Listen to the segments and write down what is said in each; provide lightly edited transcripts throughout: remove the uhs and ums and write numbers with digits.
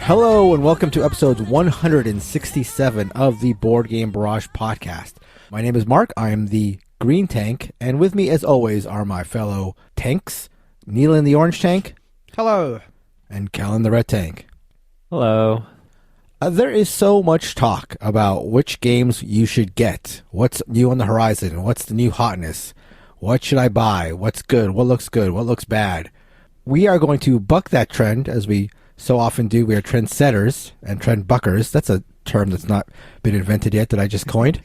Hello and welcome to episodes 167 of the Board Game Barrage podcast. My name is Mark. I am the green tank, and with me as always are my fellow tanks, Neelan the orange tank. Hello. And Kellen the red tank. Hello. There is so much talk about which games you should get. What's new on the horizon? What's the new hotness? What should I buy? What's good? What looks good? What looks bad? We are going to buck that trend as we so often do. We are trendsetters and trend buckers. That's a term that's not been invented yet that I just coined.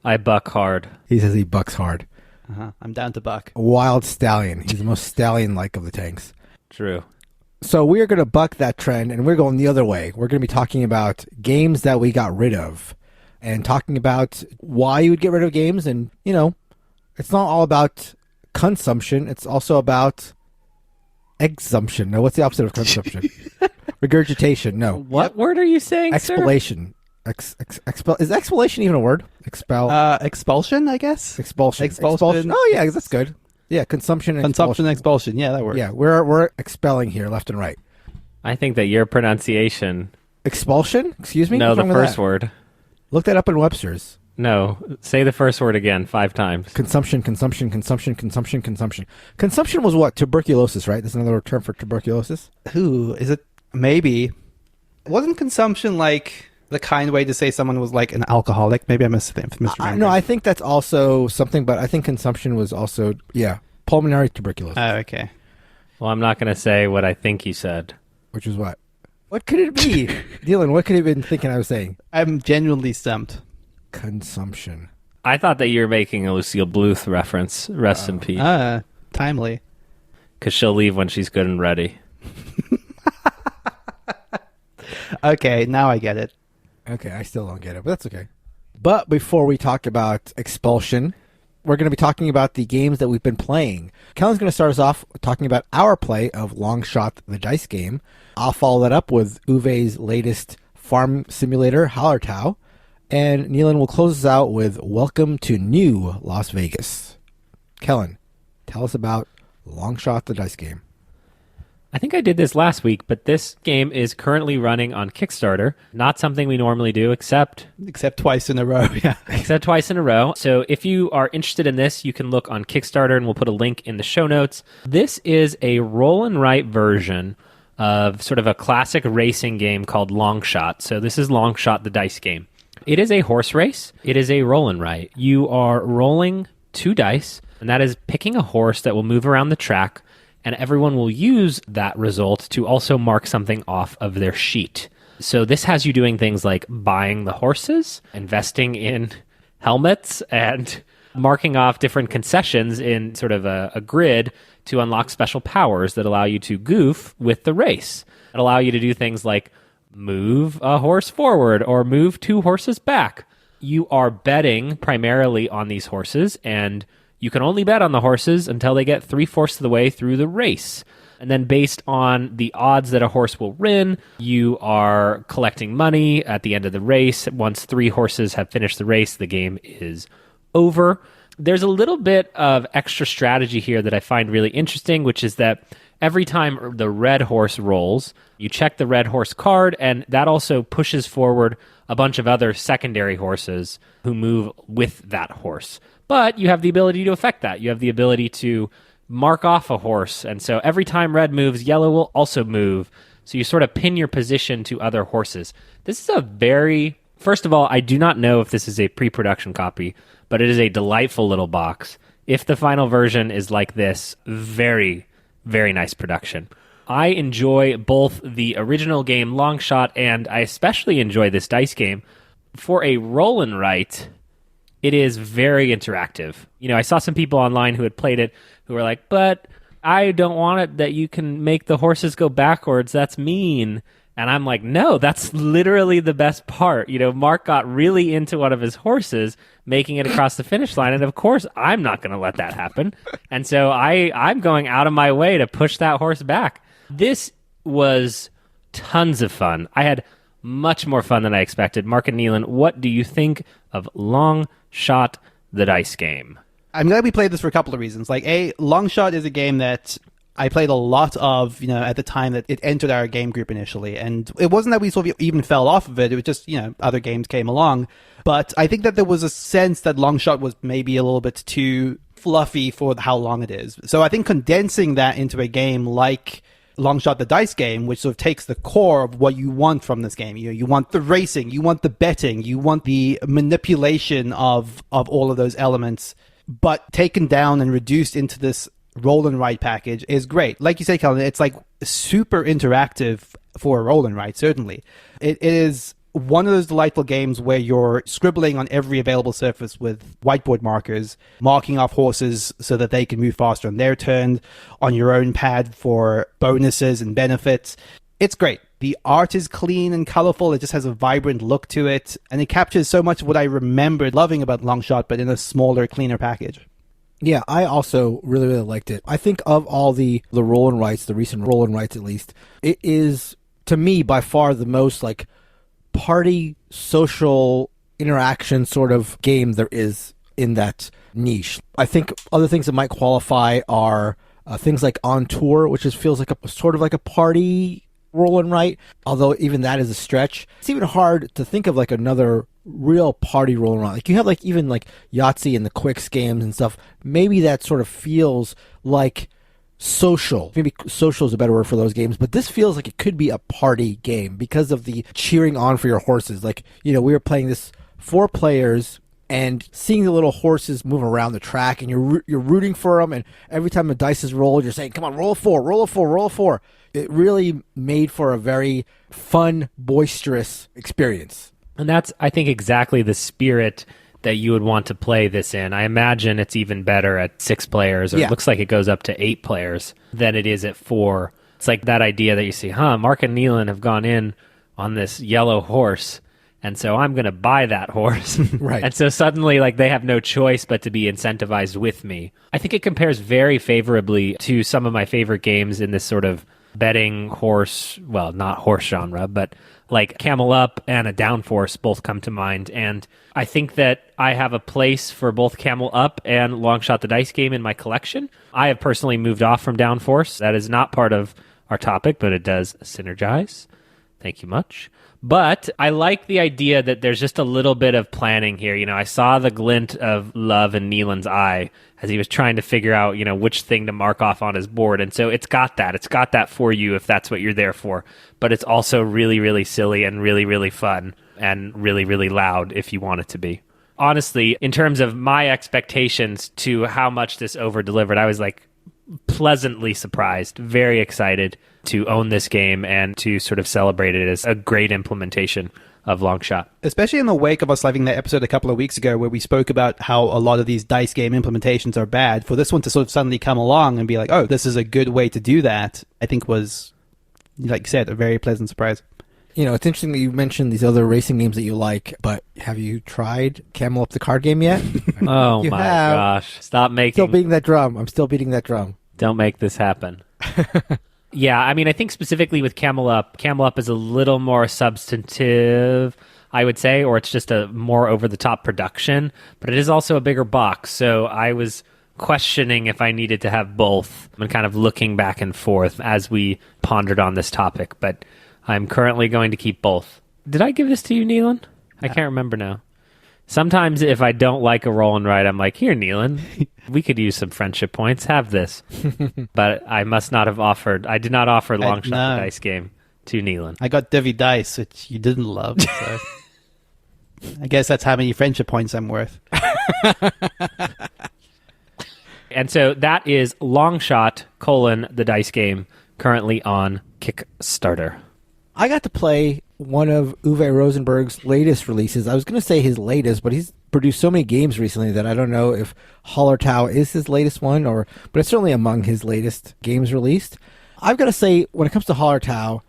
I buck hard. He says he bucks hard. I'm down to buck. A wild stallion. He's the most stallion-like of the tanks. True. So we are going to buck that trend, and we're going the other way. We're going to be talking about games that we got rid of and talking about why you would get rid of games. And, you know, it's not all about consumption. It's also about exsumption. No, what's the opposite of consumption? Regurgitation. No. What word are you saying, Expellation. Is expellation even a word? Expulsion, I guess? Expulsion. Oh, yeah, that's good. Yeah, consumption and Consumption and expulsion. Yeah, that works. Yeah, we're expelling here left and right. I think that your pronunciation... Expulsion? Excuse me? No, What's the wrong with first that? word. Look that up in Webster's. No, say the first word again 5 times. Consumption. Consumption was what? Tuberculosis, right? There's another term for tuberculosis. Who is it? Maybe. Wasn't consumption like the kind way to say someone was like an alcoholic? Maybe I misremembering. No, I think that's also something, but I think consumption was also, pulmonary tuberculosis. Oh, okay. Well, I'm not going to say what I think you said. Which is what? What could it be? Dylan, what could you have been thinking I was saying? I'm genuinely stumped. Consumption. I thought that you were making a Lucille Bluth reference. Rest in peace. Timely. Because she'll leave when she's good and ready. Okay, now I get it. Okay, I still don't get it, but that's okay. But before we talk about expulsion, we're going to be talking about the games that we've been playing. Kellen's going to start us off talking about our play of Long Shot the Dice game. I'll follow that up with Uwe's latest farm simulator, Hallertau. And Neelan will close us out with Welcome to New Las Vegas. Kellen, tell us about Long Shot the Dice game. I think I did this last week, but this game is currently running on Kickstarter. Not something we normally do, except twice in a row, yeah. Except twice in a row. So if you are interested in this, you can look on Kickstarter, and we'll put a link in the show notes. This is a roll and write version of sort of a classic racing game called Long Shot. So this is Long Shot the Dice game. It is a horse race. It is a roll and write. You are rolling 2 dice, and that is picking a horse that will move around the track, and everyone will use that result to also mark something off of their sheet. So this has you doing things like buying the horses, investing in helmets, and marking off different concessions in sort of a grid to unlock special powers that allow you to goof with the race. That allow you to do things like move a horse forward or move 2 horses back. You are betting primarily on these horses, and you can only bet on the horses until they get 3/4 of the way through the race. And then based on the odds that a horse will win, you are collecting money at the end of the race. Once 3 horses have finished the race, the game is over. There's a little bit of extra strategy here that I find really interesting, which is that every time the red horse rolls, you check the red horse card, and that also pushes forward a bunch of other secondary horses who move with that horse. But you have the ability to affect that. You have the ability to mark off a horse, and so every time red moves, yellow will also move. So you sort of pin your position to other horses. This is a very... First of all, I do not know if this is a pre-production copy, but it is a delightful little box. If the final version is like this, very, very nice production. I enjoy both the original game Long Shot, and I especially enjoy this dice game. For a roll and write, it is very interactive. You know, I saw some people online who had played it who were like, but I don't want it that you can make the horses go backwards. That's mean. And I'm like, no, that's literally the best part. You know, Mark got really into one of his horses, making it across the finish line. And of course, I'm not going to let that happen. And so I'm going out of my way to push that horse back. This was tons of fun. I had much more fun than I expected. Mark and Neelan, what do you think of Long Shot the Dice game? I'm glad we played this for a couple of reasons. Like, Long Shot is a game that I played a lot of, at the time that it entered our game group initially. And it wasn't that we sort of even fell off of it. It was just, other games came along. But I think that there was a sense that Longshot was maybe a little bit too fluffy for how long it is. So I think condensing that into a game like Longshot the dice game, which sort of takes the core of what you want from this game. You want the racing, you want the betting, you want the manipulation of all of those elements, but taken down and reduced into this roll and write package is great. Like you say, Calvin, it's like super interactive for a roll and write, certainly. It is one of those delightful games where you're scribbling on every available surface with whiteboard markers, marking off horses so that they can move faster on their turn, on your own pad for bonuses and benefits. It's great. The art is clean and colorful. It just has a vibrant look to it, and it captures so much of what I remembered loving about Longshot, but in a smaller, cleaner package. Yeah, I also really, really liked it. I think of all the roll and writes, the recent roll and writes at least, it is, to me, by far the most like party social interaction sort of game there is in that niche. I think other things that might qualify are things like On Tour, which feels like a sort of like a party roll and write, although even that is a stretch. It's even hard to think of like another real party roll and write. Like you have like even like Yahtzee and the Quicks games and stuff. Maybe that sort of feels like social. Maybe social is a better word for those games, but this feels like it could be a party game because of the cheering on for your horses. Like, we were playing this 4 players and seeing the little horses move around the track, and you're rooting for them, and every time the dice is rolled, you're saying, come on, roll a 4, roll a 4, roll a 4. It really made for a very fun, boisterous experience. And that's, I think, exactly the spirit that you would want to play this in. I imagine it's even better at 6 players, or It looks like it goes up to 8 players than it is at 4. It's like that idea that you see, Mark and Nealon have gone in on this yellow horse, and so I'm going to buy that horse. Right. And so suddenly, like, they have no choice but to be incentivized with me. I think it compares very favorably to some of my favorite games in this sort of betting horse, well, not horse genre, but like Camel Up and a Downforce both come to mind. And I think that I have a place for both Camel Up and Longshot the Dice game in my collection. I have personally moved off from Downforce. That is not part of our topic, but it does synergize. Thank you much. But I like the idea that there's just a little bit of planning here. I saw the glint of love in Nealon's eye as he was trying to figure out, which thing to mark off on his board. And so it's got that. It's got that for you if that's what you're there for. But it's also really, really silly and really, really fun and really, really loud if you want it to be. Honestly, in terms of my expectations to how much this over-delivered, I was like pleasantly surprised, very excited to own this game and to sort of celebrate it as a great implementation of Longshot. Especially in the wake of us having that episode a couple of weeks ago where we spoke about how a lot of these dice game implementations are bad, for this one to sort of suddenly come along and be like, oh, this is a good way to do that, I think was, like you said, a very pleasant surprise. It's interesting that you mentioned these other racing games that you like, but have you tried Camel Up the card game yet? Oh my gosh. Stop making... Still beating that drum. I'm still beating that drum. Don't make this happen. Yeah, I mean, I think specifically with Camel Up is a little more substantive, I would say, or it's just a more over-the-top production, but it is also a bigger box, so I was questioning if I needed to have both and kind of looking back and forth as we pondered on this topic, but I'm currently going to keep both. Did I give this to you, Nealon? I can't remember now. Sometimes if I don't like a roll and write, I'm like, here, Nealon, we could use some friendship points. Have this. But I must not have offered. I did not offer Longshot the Dice game to Nealon. I got Divvy Dice, which you didn't love. So I guess that's how many friendship points I'm worth. And so that is Longshot, the dice game, currently on Kickstarter. I got to play one of Uwe Rosenberg's latest releases. I was going to say his latest, but he's produced so many games recently that I don't know if Hallertau is his latest one, but it's certainly among his latest games released. I've got to say, when it comes to Hallertau,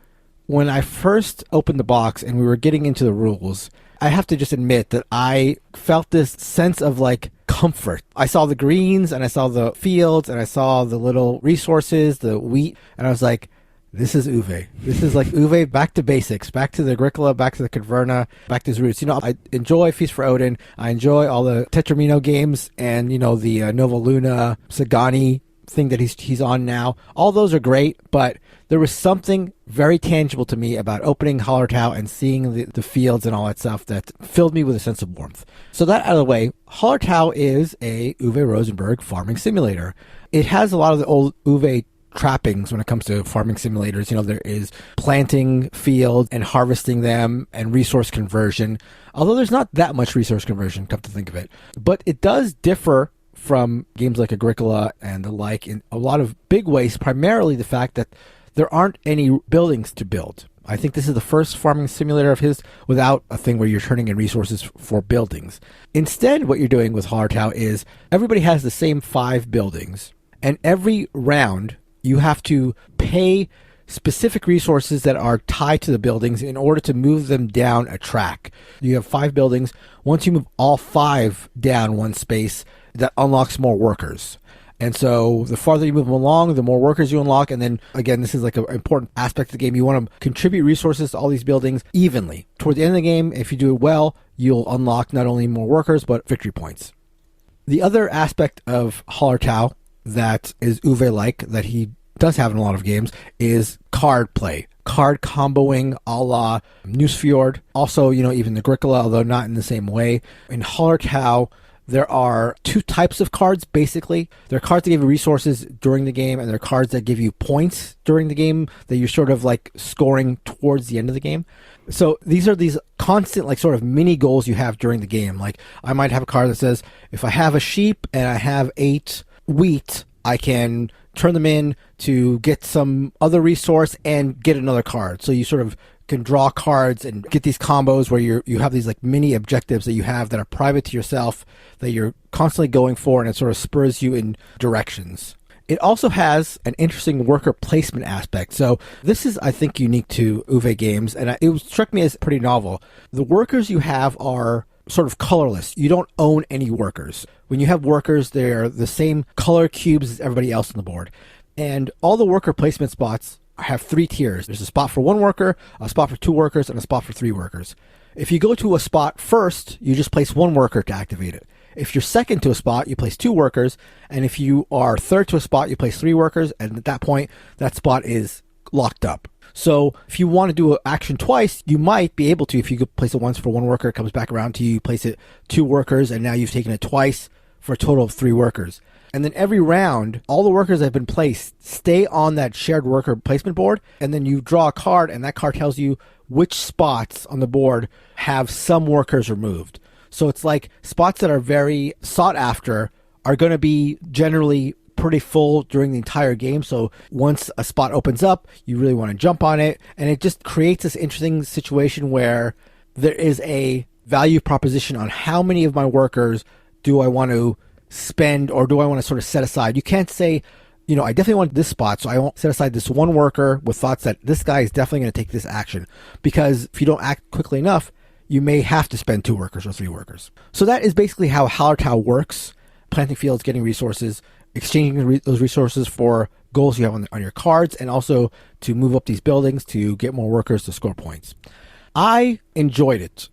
when I first opened the box and we were getting into the rules, I have to just admit that I felt this sense of like comfort. I saw the greens and I saw the fields and I saw the little resources, the wheat, and I was like, this is Uwe. This is like Uwe back to basics, back to the Agricola, back to the Caverna, back to his roots. I enjoy Feast for Odin. I enjoy all the Tetramino games and, the Nova Luna, Sagani thing that he's on now. All those are great, but there was something very tangible to me about opening Hallertau and seeing the fields and all that stuff that filled me with a sense of warmth. So that out of the way, Hallertau is a Uwe Rosenberg farming simulator. It has a lot of the old Uwe trappings when it comes to farming simulators. You know, there is planting fields and harvesting them and resource conversion, although there's not that much resource conversion, come to think of it. But it does differ from games like Agricola and the like in a lot of big ways, primarily the fact that there aren't any buildings to build. I think this is the first farming simulator of his without a thing where you're turning in resources for buildings. Instead, what you're doing with Hallertau is everybody has the same 5 buildings, and every round you have to pay specific resources that are tied to the buildings in order to move them down a track. You have 5 buildings. Once you move all 5 down one space, that unlocks more workers. And so the farther you move them along, the more workers you unlock. And then, again, this is like an important aspect of the game. You want to contribute resources to all these buildings evenly. Toward the end of the game, if you do it well, you'll unlock not only more workers, but victory points. The other aspect of Hallertau that is Uwe-like, that he does have in a lot of games, is card play. Card comboing a la Newsfjord. Also, you know, even Agricola, although not in the same way. In Hallertau, there are 2 types of cards, basically. There are cards that give you resources during the game, and there are cards that give you points during the game that you're sort of like scoring towards the end of the game. So these are these constant like sort of mini goals you have during the game. Like I might have a card that says, if I have a sheep and I have 8 wheat, I can turn them in to get some other resource and get another card. So you sort of can draw cards and get these combos where you have these like mini objectives that you have that are private to yourself that you're constantly going for, and it sort of spurs you in directions. It also has an interesting worker placement aspect. So this is, I think, unique to Uwe games, and it struck me as pretty novel. The workers you have are sort of colorless. You don't own any workers. When you have workers, they're the same color cubes as everybody else on the board. And all the worker placement spots have 3 tiers. There's a spot for 1 worker, a spot for 2 workers, and a spot for 3 workers. If you go to a spot first, you just place 1 worker to activate it. If you're second to a spot, you place 2 workers, and if you are third to a spot, you place 3 workers, and at that point, that spot is locked up. So if you want to do an action twice, you might be able to. If you could place it once for 1 worker, it comes back around to you, you place it 2 workers, and now you've taken it twice for a total of 3 workers. And then every round, all the workers that have been placed stay on that shared worker placement board, and then you draw a card, and that card tells you which spots on the board have some workers removed. So it's like spots that are very sought after are going to be generally pretty full during the entire game. So once a spot opens up, you really want to jump on it. And it just creates this interesting situation where there is a value proposition on how many of my workers do I want to spend or do I want to sort of set aside. You can't say, you know, I definitely want this spot, so I won't set aside this 1 worker with thoughts that this guy is definitely going to take this action. Because if you don't act quickly enough, you may have to spend 2 workers or 3 workers. So that is basically how Hallertau works. Planting fields, getting resources, exchanging those resources for goals you have on your cards, and also to move up these buildings to get more workers to score points. I enjoyed it.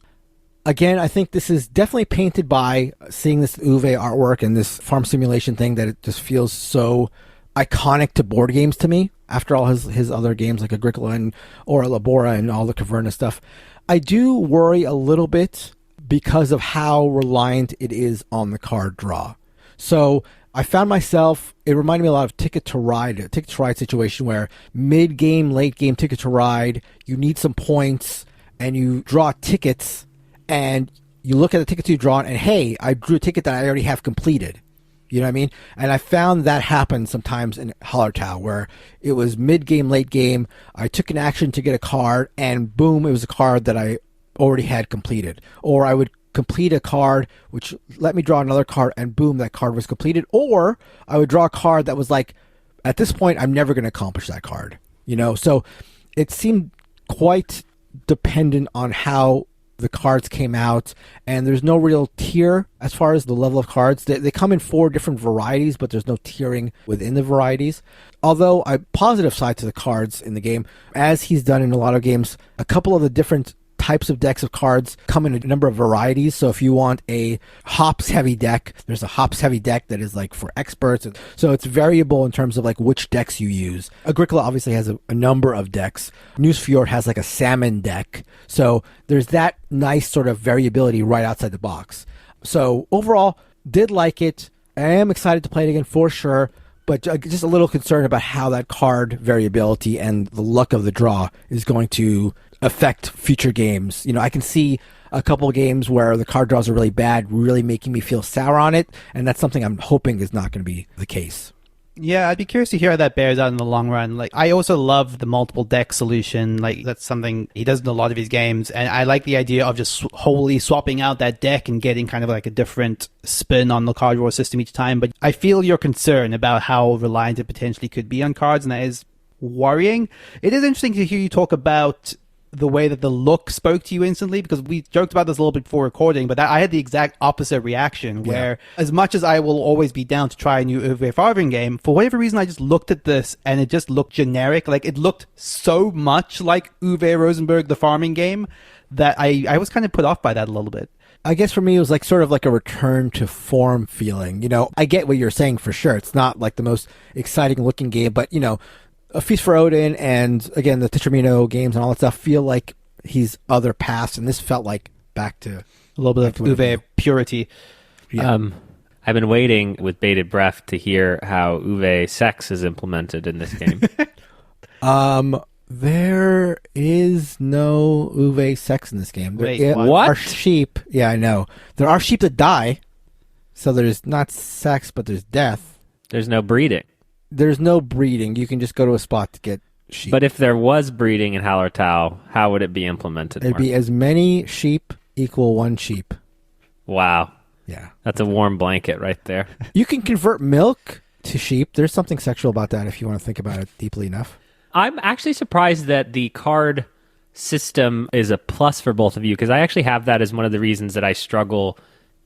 Again, I think this is definitely painted by seeing this Uwe artwork and this farm simulation thing that it just feels so iconic to board games to me. After all his other games like Agricola and or Labora and all the Caverna stuff, I do worry a little bit because of how reliant it is on the card draw. So I found myself, it reminded me a lot of Ticket to Ride situation where mid-game, late-game Ticket to Ride, you need some points and you draw tickets and you look at the tickets you drawn and hey, I drew a ticket that I already have completed. You know what I mean? And I found that happen sometimes in Hallertau where it was mid-game, late-game, I took an action to get a card and boom, it was a card that I already had completed. Or I would complete a card which let me draw another card and boom, that card was completed. Or I would draw a card that was like, at this point, I'm never going to accomplish that card. You know, so it seemed quite dependent on how the cards came out, and there's no real tier as far as the level of cards. They come in 4 different varieties, but there's no tiering within the varieties. Although a positive side to the cards in the game, as he's done in a lot of games, a couple of the different types of decks of cards come in a number of varieties. So if you want a hops heavy deck, there's a hops heavy deck that is like for experts. So it's variable in terms of like which decks you use. Agricola obviously has a number of decks. Newsfjord has like a salmon deck. So there's that nice sort of variability right outside the box. So overall, did like it. I am excited to play it again for sure, but just a little concerned about how that card variability and the luck of the draw is going to affect future games. You know, I can see a couple of games where the card draws are really bad, really making me feel sour on it, and that's something I'm hoping is not going to be the case. Yeah, I'd be curious to hear how that bears out in the long run. Like, I also love the multiple deck solution. Like, that's something he does in a lot of his games. And I like the idea of just wholly swapping out that deck and getting kind of like a different spin on the card draw system each time. But I feel your concern about how reliant it potentially could be on cards, and that is worrying. It is interesting to hear you talk about the way that the look spoke to you instantly, because we joked about this a little bit before recording, but I had the exact opposite reaction, where as much as I will always be down to try a new Uwe Farben game, for whatever reason I just looked at this and it just looked generic. Like, it looked so much like Uwe Rosenberg, the farming game, that I was kind of put off by that a little bit. I guess for me, it was like sort of like a return to form feeling. You know, I get what you're saying for sure. It's not like the most exciting looking game, but you know, A Feast for Odin and, again, the Tetramino games and all that stuff feel like he's other past, and this felt like back to a little bit of Uwe purity. Yeah. I've been waiting with bated breath to hear how Uwe sex is implemented in this game. There is no Uwe sex in this game. There what? are sheep. Yeah, I know. There are sheep that die, so there's not sex, but there's death. There's no breeding. There's no breeding. You can just go to a spot to get sheep. But if there was breeding in Hallertau, how would it be implemented? It'd be as many sheep equal one sheep. Wow. Yeah. That's a warm blanket right there. You can convert milk to sheep. There's something sexual about that if you want to think about it deeply enough. I'm actually surprised that the card system is a plus for both of you, because I actually have that as one of the reasons that I struggle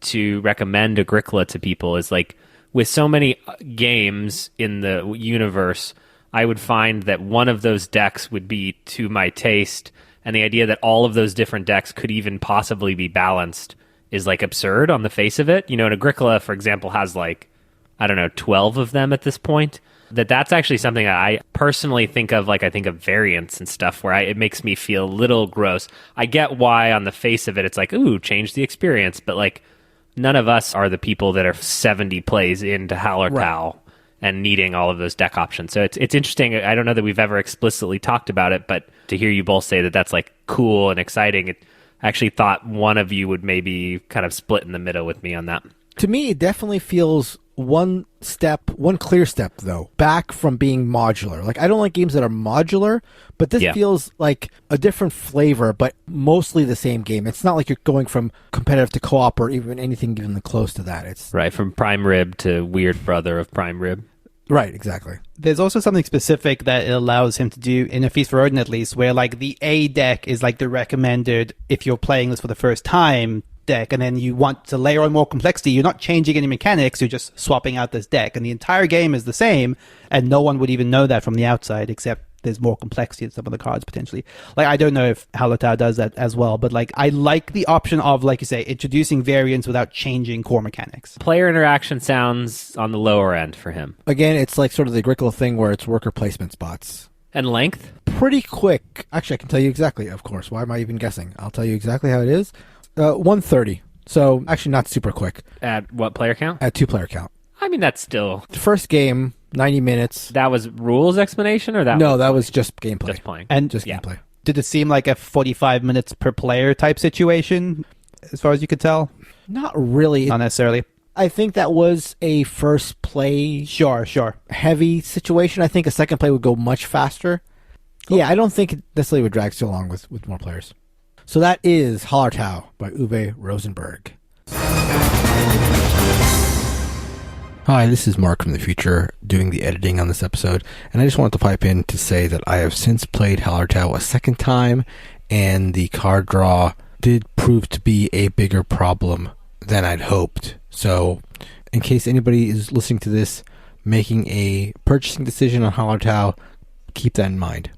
to recommend Agricola to people, is like, with so many games in the universe, I would find that one of those decks would be to my taste, and the idea that all of those different decks could even possibly be balanced is like absurd on the face of it. You know, and Agricola, for example, has like, I don't know, 12 of them at this point. That's actually something I personally think of, like I think of variants and stuff, where it makes me feel a little gross. I get why on the face of it, it's like, ooh, change the experience, but like, none of us are the people that are 70 plays into Hallertau and needing all of those deck options. So it's interesting. I don't know that we've ever explicitly talked about it, but to hear you both say that that's like cool and exciting, I actually thought one of you would maybe kind of split in the middle with me on that. To me, it definitely feels one clear step, though, back from being modular. Like, I don't like games that are modular, but this feels like a different flavor, but mostly the same game. It's not like you're going from competitive to co-op or even anything even close to that. It's right, from Prime Rib to Weird Brother of Prime Rib. Right, exactly. There's also something specific that it allows him to do, in A Feast for Odin at least, where like the A deck is like the recommended, if you're playing this for the first time, deck, and then you want to layer on more complexity. You're not changing any mechanics, you're just swapping out this deck, and the entire game is the same, and no one would even know that from the outside, except there's more complexity in some of the cards potentially. Like, I don't know if Hallertau does that as well, but like, I like the option of, like you say, introducing variants without changing core mechanics. Player interaction sounds on the lower end for him. Again, it's like sort of the Agricola thing where it's worker placement spots. And length? Pretty quick. Actually, I can tell you exactly, of course. Why am I even guessing? I'll tell you exactly how it is. 130. So actually not super quick. At what player count? At 2-player count. I mean, that's still... The first game, 90 minutes. That was rules explanation, or that? No, that was just gameplay. Just playing. And just gameplay. Did it seem like a 45 minutes per player type situation, as far as you could tell? Not really. Not necessarily. I think that was a first play Sure. heavy situation. I think a second play would go much faster. Cool. Yeah, I don't think it necessarily would drag so long with more players. So that is Hallertau by Uwe Rosenberg. Hi, this is Mark from the future doing the editing on this episode, and I just wanted to pipe in to say that I have since played Hallertau a second time, and the card draw did prove to be a bigger problem than I'd hoped. So, in case anybody is listening to this, making a purchasing decision on Hallertau, keep that in mind.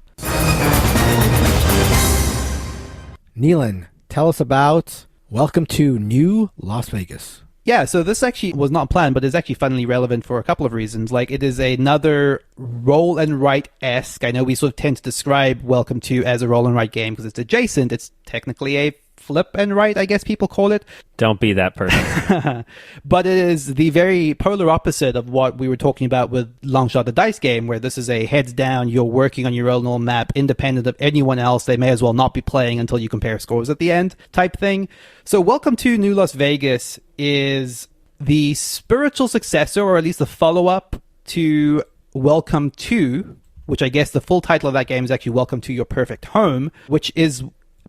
Neelan, tell us about Welcome to New Las Vegas. Yeah, so this actually was not planned, but is actually funnily relevant for a couple of reasons. Like, it is another roll and write-esque. I know we sort of tend to describe Welcome to as a roll and write game because it's adjacent. It's technically a flip and write, I guess people call it. Don't be that person. But it is the very polar opposite of what we were talking about with Longshot the Dice game, where this is a heads down, you're working on your own little map, independent of anyone else. They may as well not be playing until you compare scores at the end type thing. So Welcome to New Las Vegas is the spiritual successor, or at least the follow-up to Welcome to, which I guess the full title of that game is actually Welcome to Your Perfect Home, which is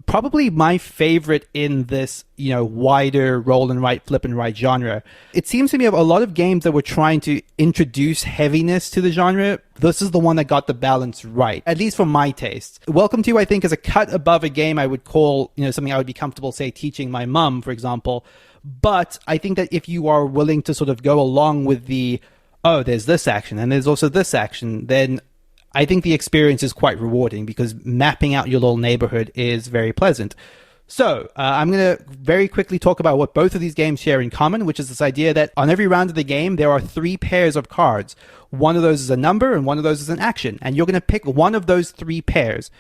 probably my favorite in this, wider roll and write, flip and write genre. It seems to me of a lot of games that were trying to introduce heaviness to the genre. This is the one that got the balance right, at least for my taste. Welcome to, I think, is a cut above a game I would call, something I would be comfortable, say, teaching my mum, for example. But I think that if you are willing to sort of go along with there's this action and there's also this action, then I think the experience is quite rewarding because mapping out your little neighborhood is very pleasant. So I'm going to very quickly talk about what both of these games share in common, which is this idea that on every round of the game, there are 3 pairs of cards. One of those is a number and one of those is an action. And you're going to pick one of those 3 pairs.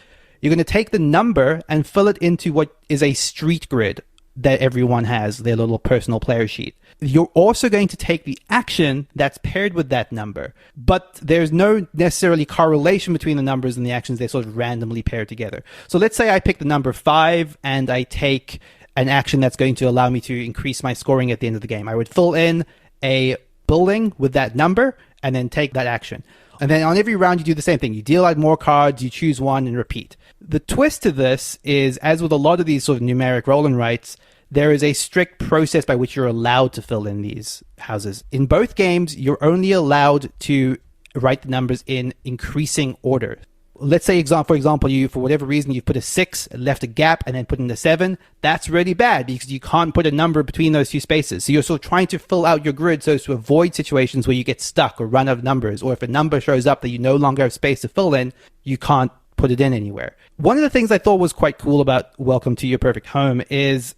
You're going to take the number and fill it into what is a street grid that everyone has, their little personal player sheet. You're also going to take the action that's paired with that number, but there's no necessarily correlation between the numbers and the actions. They sort of randomly pair together. So let's say I pick the number 5 and I take an action that's going to allow me to increase my scoring at the end of the game. I would fill in a building with that number and then take that action. And then on every round, you do the same thing. You deal out more cards, you choose one, and repeat. The twist to this is, as with a lot of these sort of numeric roll and writes, there is a strict process by which you're allowed to fill in these houses. In both games, you're only allowed to write the numbers in increasing order. Let's say, for example, you, for whatever reason, you've put a 6, left a gap, and then put in a 7. That's really bad because you can't put a number between those 2 spaces. So you're sort of trying to fill out your grid so as to avoid situations where you get stuck or run out of numbers, or if a number shows up that you no longer have space to fill in, you can't put it in anywhere. One of the things I thought was quite cool about Welcome to Your Perfect Home is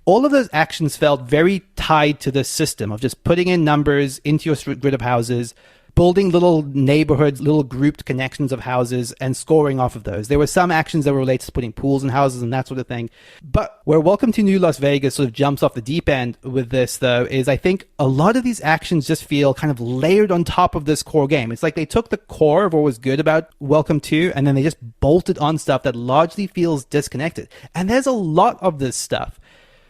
all of those actions felt very tied to the system of just putting in numbers into your grid of houses, building little neighborhoods, little grouped connections of houses, and scoring off of those. There were some actions that were related to putting pools in houses and that sort of thing. But where Welcome to New Las Vegas sort of jumps off the deep end with this, though, is I think a lot of these actions just feel kind of layered on top of this core game. It's like they took the core of what was good about Welcome to, and then they just bolted on stuff that largely feels disconnected. And there's a lot of this stuff.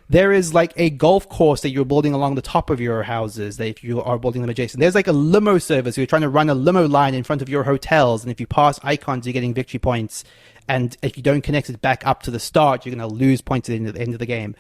There is like a golf course that you're building along the top of your houses, that if you are building them adjacent. There's like a limo service. You're trying to run a limo line in front of your hotels. And if you pass icons, you're getting victory points. And if you don't connect it back up to the start, you're going to lose points at the end of the game.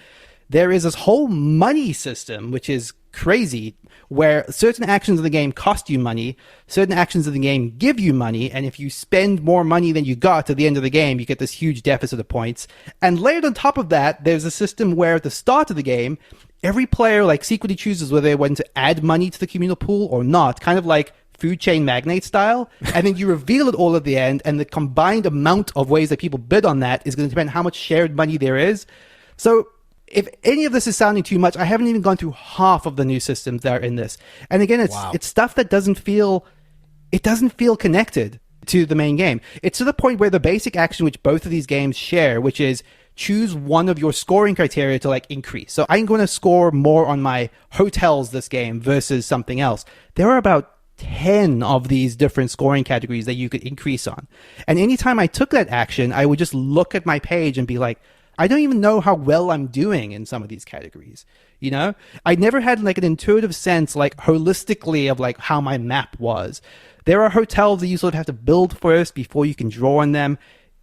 There is this whole money system, which is crazy, where certain actions of the game cost you money, certain actions of the game give you money, and if you spend more money than you got at the end of the game, you get this huge deficit of points. And layered on top of that, there's a system where at the start of the game, every player secretly chooses whether they want to add money to the communal pool or not, kind of like food chain magnate style, and then you reveal it all at the end, and the combined amount of ways that people bid on that is going to depend on how much shared money there is. So if any of this is sounding too much, I haven't even gone through half of the new systems that are in this. And again, it's stuff that doesn't feel connected to the main game. It's to the point where the basic action which both of these games share, which is choose one of your scoring criteria to increase. So I'm going to score more on my hotels this game versus something else. There are about 10 of these different scoring categories that you could increase on. And anytime I took that action, I would just look at my page and be like, I don't even know how well I'm doing in some of these categories. I never had an intuitive sense, holistically of how my map was. There are hotels that you sort of have to build first before you can draw on them.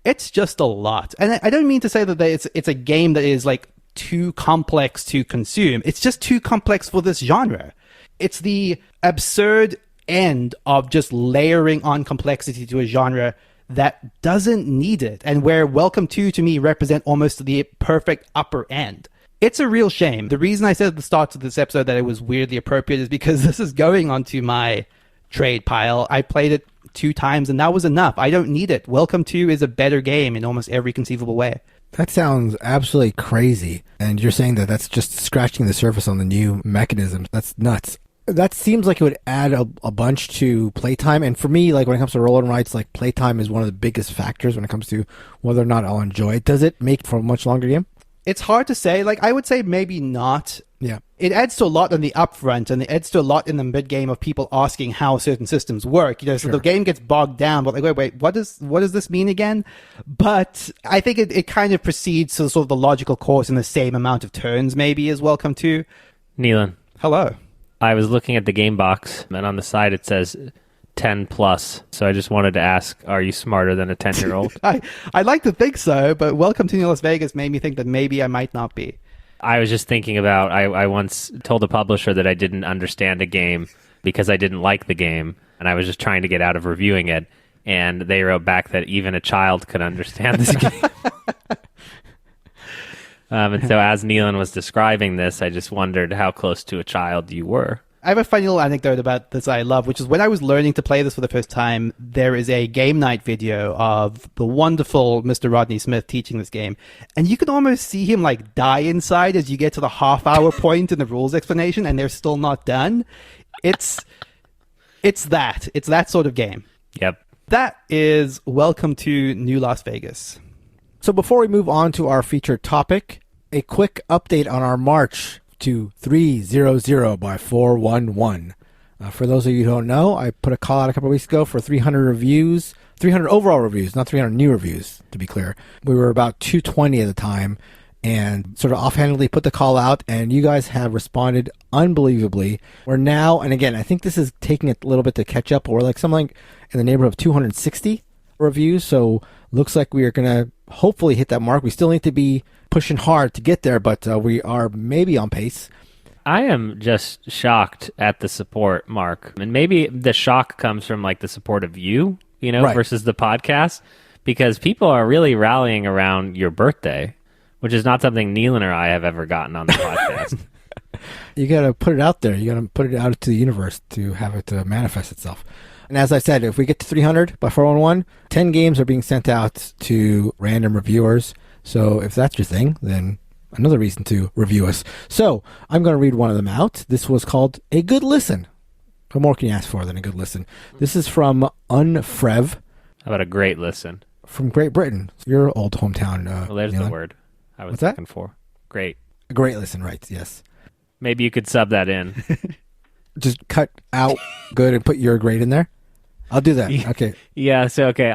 It's just a lot. And I don't mean to say that it's a game that is too complex to consume. It's just too complex for this genre. It's the absurd end of just layering on complexity to a genre that doesn't need it, and where Welcome to me, represent almost the perfect upper end. It's a real shame. The reason I said at the start of this episode that it was weirdly appropriate is because this is going onto my trade pile. I played it 2 times and that was enough. I don't need it. Welcome to is a better game in almost every conceivable way. That sounds absolutely crazy. And you're saying that that's just scratching the surface on the new mechanisms. That's nuts. That seems like it would add a bunch to playtime. And for me, like when it comes to roll and writes, like playtime is one of the biggest factors when it comes to whether or not I'll enjoy it. Does it make for a much longer game? It's hard to say. Like, I would say maybe not. Yeah. It adds to a lot in the upfront, and it adds to a lot in the mid-game of people asking how certain systems work. You know, so the game gets bogged down, but like, wait, what does this mean again? But I think it kind of proceeds to sort of the logical course in the same amount of turns, maybe, as welcome to. Neelan. Hello. I was looking at the game box, and on the side it says 10 plus. So I just wanted to ask, are you smarter than a 10-year-old? I'd like to think so, but Welcome to New Las Vegas made me think that maybe I might not be. I was just thinking about, I once told a publisher that I didn't understand a game because I didn't like the game, and I was just trying to get out of reviewing it, and they wrote back that even a child could understand this game. And so as Neelan was describing this, I just wondered how close to a child you were. I have a funny little anecdote about this I love, which is when I was learning to play this for the first time, there is a game night video of the wonderful Mr. Rodney Smith teaching this game. And you can almost see him like die inside as you get to the half-hour point in the rules explanation, and they're still not done. It's that sort of game. Yep. That is Welcome to New Las Vegas. So before we move on to our featured topic, a quick update on our march to 300 by 411. For those of you who don't know, I put a call out a couple of weeks ago for 300 reviews, 300 overall reviews, not 300 new reviews, to be clear. We were about 220 at the time, and sort of offhandedly put the call out, and you guys have responded unbelievably. We're now, and again, I think this is taking a little bit to catch up. We're like something in the neighborhood of 260 reviews, so looks like we are going to hopefully hit that mark. We still need to be pushing hard to get there, but we are maybe on pace. I am just shocked at the support, Mark. And maybe the shock comes from like the support of you, Right. versus the podcast, because people are really rallying around your birthday, which is not something Neelan or I have ever gotten on the podcast. You got to put it out there. You got to put it out to the universe to have it manifest itself. And as I said, if we get to 300 by 411, 10 games are being sent out to random reviewers. So if that's your thing, then another reason to review us. So I'm going to read one of them out. This was called A Good Listen. What more can you ask for than a good listen? This is from Unfrev. How about a great listen? From Great Britain. Your old hometown. Well, there's Neelan. the word I was What's that? looking for. Great. A great listen, right, yes. Maybe you could sub that in. Just cut out good and put your great in there. I'll do that. Okay. Yeah, so okay,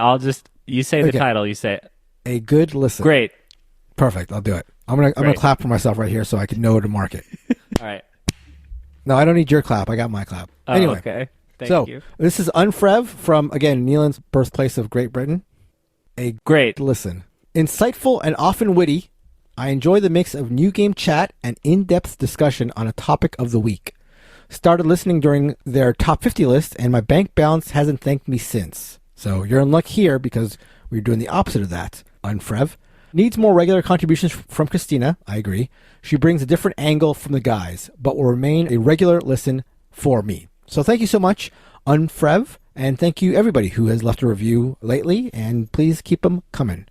you say the title, you say A Good Listen. Great. Perfect. I'll do it. I'm gonna clap for myself right here so I can know to mark it. All right. No, I don't need your clap. I got my clap. Oh, anyway, okay. Thank you. This is Unfrev from, again, Neelan's birthplace of Great Britain. A Great. listen. Insightful and often witty, I enjoy the mix of new game chat and in-depth discussion on a topic of the week. Started listening during their top 50 list, and my bank balance hasn't thanked me since. So you're in luck here because we're doing the opposite of that. Unfrev. Needs more regular contributions from Christina. I agree. She brings a different angle from the guys, but will remain a regular listen for me. So thank you so much, Unfrev, and thank you everybody who has left a review lately, and please keep them coming.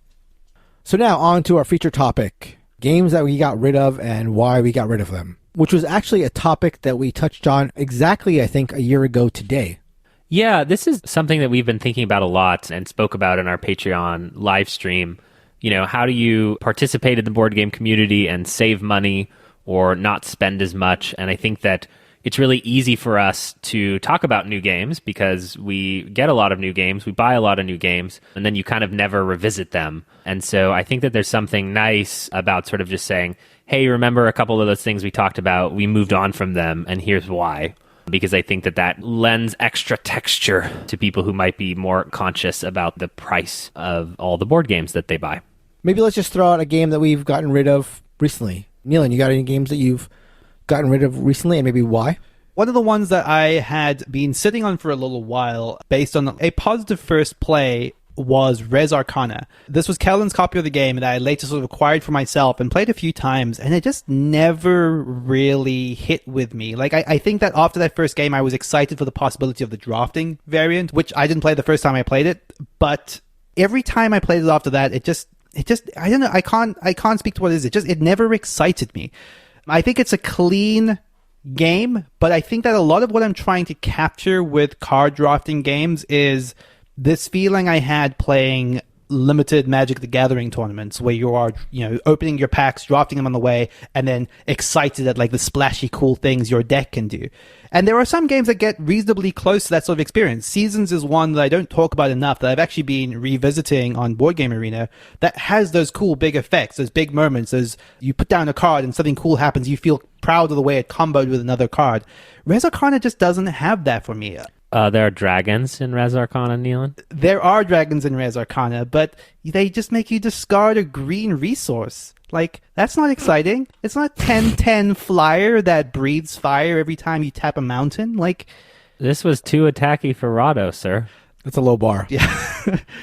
So now on to our feature topic, games that we got rid of and why we got rid of them, which was actually a topic that we touched on exactly, I think, a year ago today. Yeah, this is something that we've been thinking about a lot and spoke about in our Patreon live stream. How do you participate in the board game community and save money or not spend as much? And I think that it's really easy for us to talk about new games because we get a lot of new games, we buy a lot of new games, and then you kind of never revisit them. And so I think that there's something nice about sort of just saying, hey, remember a couple of those things we talked about, we moved on from them, and here's why. Because I think that lends extra texture to people who might be more conscious about the price of all the board games that they buy. Maybe let's just throw out a game that we've gotten rid of recently. Neelan, you got any games that you've gotten rid of recently, and maybe why? One of the ones that I had been sitting on for a little while, based on a positive first play, was Res Arcana. This was Kellen's copy of the game that I later sort of acquired for myself and played a few times, and it just never really hit with me. Like, I think that after that first game, I was excited for the possibility of the drafting variant, which I didn't play the first time I played it, but every time I played it after that, it just, I don't know, I can't speak to what it is. It never excited me. I think it's a clean game, but I think that a lot of what I'm trying to capture with card drafting games is this feeling I had playing limited Magic the Gathering tournaments where you are, opening your packs, drafting them on the way, and then excited at like the splashy cool things your deck can do. And there are some games that get reasonably close to that sort of experience. Seasons is one that I don't talk about enough that I've actually been revisiting on Board Game Arena that has those cool big effects, those big moments, those you put down a card and something cool happens, you feel proud of the way it comboed with another card. Res Arcana just doesn't have that for me. There are dragons in Res Arcana, Neelan? There are dragons in Res Arcana, but they just make you discard a green resource. Like, that's not exciting. It's not 10/10 flyer that breathes fire every time you tap a mountain. Like, this was too attacky for Rado, sir. That's a low bar. Yeah.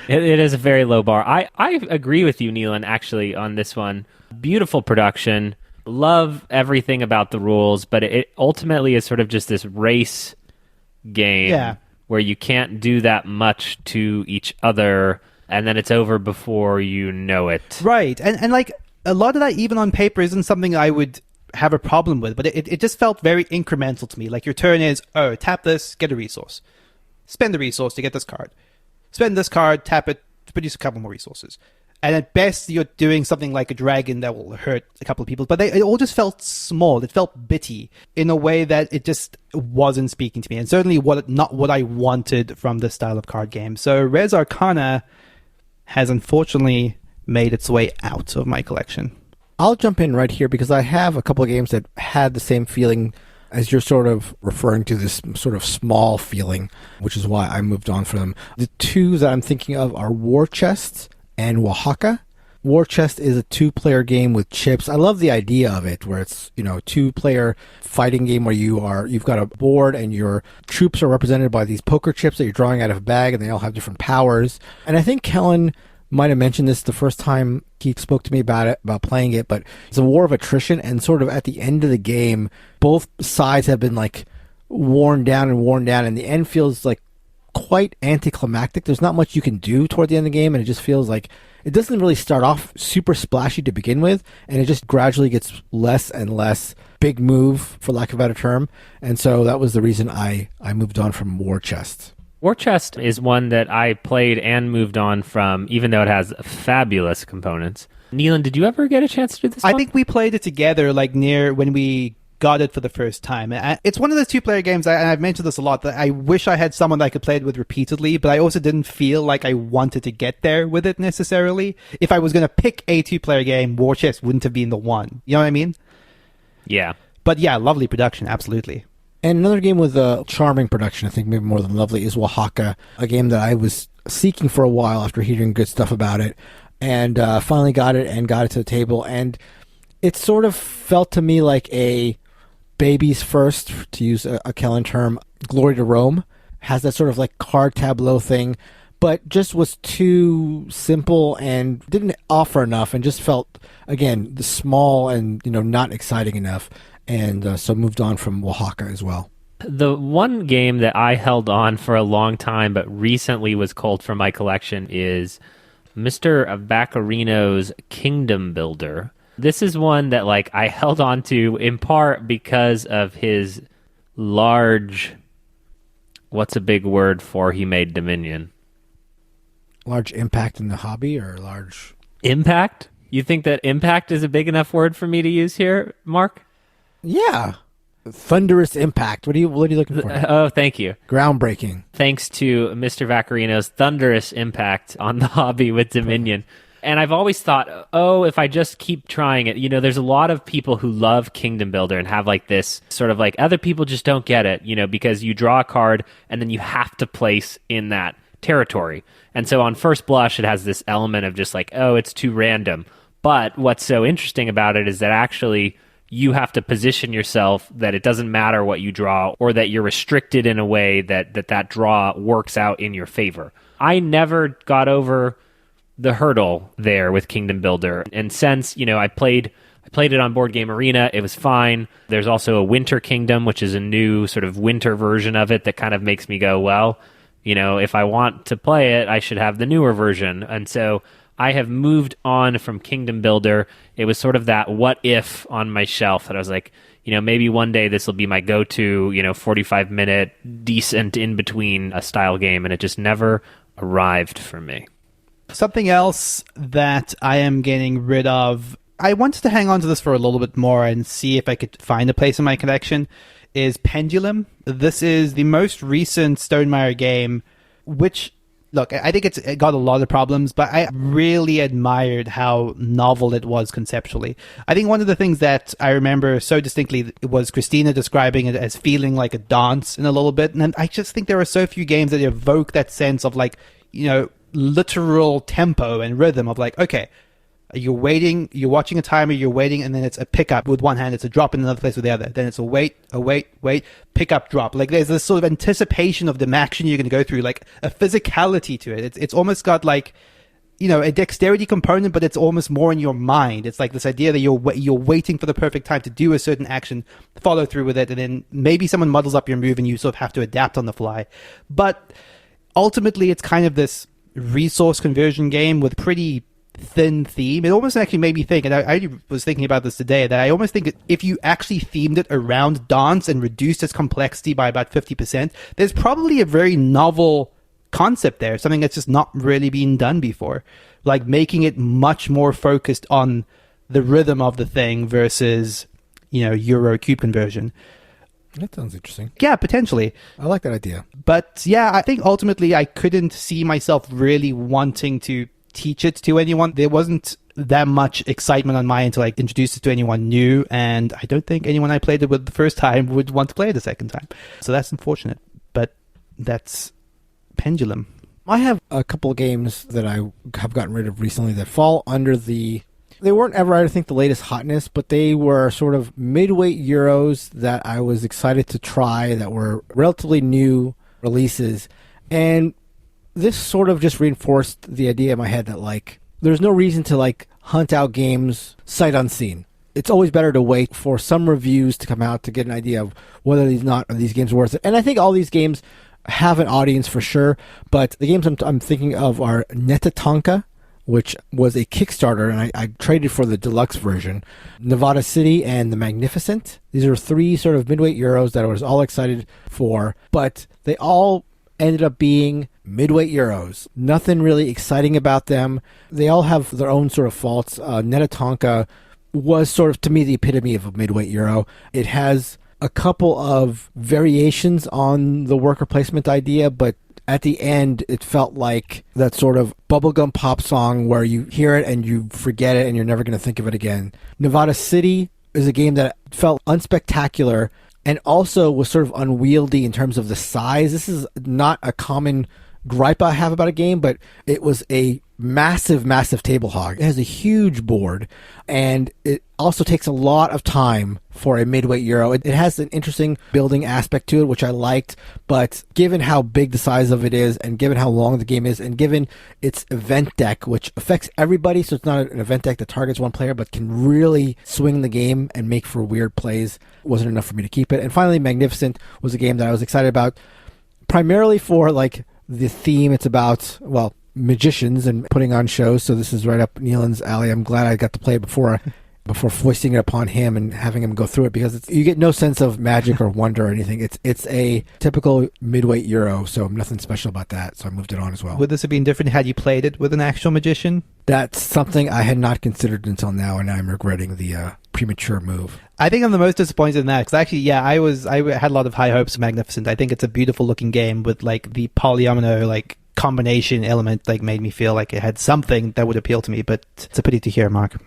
It is a very low bar. I agree with you, Neelan, actually, on this one. Beautiful production. Love everything about the rules, but it ultimately is sort of just this race game where you can't do that much to each other, and then it's over before you know it. Right. And like, a lot of that, even on paper, isn't something I would have a problem with, but it just felt very incremental to me. Like, your turn is, tap this, get a resource. Spend the resource to get this card. Spend this card, tap it, to produce a couple more resources. And at best, you're doing something like a dragon that will hurt a couple of people. But it all just felt small. It felt bitty in a way that it just wasn't speaking to me. And certainly not what I wanted from this style of card game. So Res Arcana has unfortunately made its way out of my collection. I'll jump in right here because I have a couple of games that had the same feeling as you're sort of referring to, this sort of small feeling, which is why I moved on from them. The two that I'm thinking of are War Chest and Oaxaca. War Chest is a 2-player game with chips. I love the idea of it, where it's, a 2-player fighting game where you've got a board and your troops are represented by these poker chips that you're drawing out of a bag, and they all have different powers. And I think Kellen might have mentioned this the first time he spoke to me about playing it, but it's a war of attrition, and sort of at the end of the game, both sides have been like worn down, and the end feels like quite anticlimactic. There's not much you can do toward the end of the game, and it just feels like it doesn't really start off super splashy to begin with, and it just gradually gets less and less big move, for lack of a better term. And so that was the reason I moved on from War Chest. War Chest is one that I played and moved on from, even though it has fabulous components. Neelan, did you ever get a chance to do this one? I think we played it together, like near when we got it for the first time. It's one of those 2-player games, and I've mentioned this a lot, that I wish I had someone that I could play it with repeatedly, but I also didn't feel like I wanted to get there with it necessarily. If I was going to pick a 2-player game, War Chest wouldn't have been the one. You know what I mean? Yeah. But yeah, lovely production, absolutely. And another game with a charming production, I think maybe more than lovely, is Oaxaca, a game that I was seeking for a while after hearing good stuff about it, and finally got it to the table. And it sort of felt to me like a baby's first, to use a Kellen term, Glory to Rome. Has that sort of like card tableau thing, but just was too simple and didn't offer enough, and just felt, again, small and not exciting enough. And so moved on from Oaxaca as well. The one game that I held on for a long time but recently was culled from my collection is Mr. Vaccarino's Kingdom Builder. This is one that I held on to in part because of his large... What's a big word for he made Dominion? Large impact in the hobby, or large... Impact? You think that impact is a big enough word for me to use here, Mark? Yeah. Thunderous impact. What are you looking for? Oh, thank you. Groundbreaking. Thanks to Mr. Vaccarino's thunderous impact on the hobby with Dominion. And I've always thought, if I just keep trying it, there's a lot of people who love Kingdom Builder and have this sort of other people just don't get it, because you draw a card and then you have to place in that territory. And so on first blush, it has this element of just it's too random. But what's so interesting about it is that actually you have to position yourself that it doesn't matter what you draw, or that you're restricted in a way that draw works out in your favor. I never got over the hurdle there with Kingdom Builder. And since, I played it on Board Game Arena, it was fine. There's also a Winter Kingdom, which is a new sort of winter version of it that kind of makes me go, well, if I want to play it, I should have the newer version. And so I have moved on from Kingdom Builder. It was sort of that what if on my shelf that I was like, maybe one day this will be my go-to, 45-minute decent in-between a style game, and it just never arrived for me. Something else that I am getting rid of, I wanted to hang on to this for a little bit more and see if I could find a place in my collection, is Pendulum. This is the most recent Stonemaier game, which, look, I think it got a lot of problems, but I really admired how novel it was conceptually. I think one of the things that I remember so distinctly was Christina describing it as feeling like a dance in a little bit, and I just think there are so few games that evoke that sense of literal tempo and rhythm of okay, you're waiting, you're watching a timer, you're waiting, and then it's a pickup with one hand, it's a drop in another place with the other. Then it's a wait, pick up, drop. There's this sort of anticipation of the action you're going to go through, a physicality to it. It's almost got a dexterity component, but it's almost more in your mind. It's this idea that you're waiting for the perfect time to do a certain action, follow through with it, and then maybe someone muddles up your move and you sort of have to adapt on the fly. But ultimately, it's kind of this resource conversion game with pretty thin theme. It almost actually made me think, and I was thinking about this today, that I almost think if you actually themed it around dance and reduced its complexity by about 50%, there's probably a very novel concept there, something that's just not really been done before, making it much more focused on the rhythm of the thing versus Euro cube conversion. That sounds interesting. Yeah, potentially. I like that idea. But yeah, I think ultimately I couldn't see myself really wanting to teach it to anyone. There wasn't that much excitement on my end to introduce it to anyone new, and I don't think anyone I played it with the first time would want to play it the second time. So that's unfortunate, but that's Pendulum. I have a couple of games that I have gotten rid of recently that fall under they weren't ever, I think, the latest hotness, but they were sort of midweight Euros that I was excited to try, that were relatively new releases. And this sort of just reinforced the idea in my head that there's no reason to hunt out games sight unseen. It's always better to wait for some reviews to come out to get an idea of whether these games are worth it. And I think all these games have an audience for sure, but the games I'm thinking of are Nētā-Tanka, which was a Kickstarter, and I traded for the deluxe version, Nevada City, and The Magnificent. These are three sort of midweight Euros that I was all excited for, but they all ended up being midweight Euros. Nothing really exciting about them. They all have their own sort of faults. Nētā-Tanka was sort of, to me, the epitome of a midweight Euro. It has a couple of variations on the worker placement idea, but at the end, it felt like that sort of bubblegum pop song where you hear it and you forget it and you're never going to think of it again. Nevada City is a game that felt unspectacular and also was sort of unwieldy in terms of the size. This is not a common gripe I have about a game, but it was a massive table hog. It has a huge board, and it also takes a lot of time for a midweight Euro. It has an interesting building aspect to it, which I liked, but given how big the size of it is, and given how long the game is, and given its event deck, which affects everybody, so it's not an event deck that targets one player, but can really swing the game and make for weird plays, wasn't enough for me to keep it. And finally, Magnificent was a game that I was excited about, primarily for the theme. It's about, magicians and putting on shows, so this is right up Nealon's alley. I'm glad I got to play it before foisting it upon him and having him go through it, because you get no sense of magic or wonder or anything. It's a typical midweight Euro, so nothing special about that, so I moved it on as well. Would this have been different had you played it with an actual magician? That's something I had not considered until now, and I'm regretting the premature move. I think I'm the most disappointed in that, because actually, I had a lot of high hopes of Magnificent. I think it's a beautiful looking game with the polyomino combination element made me feel like it had something that would appeal to me, but it's a pity to hear, Mark.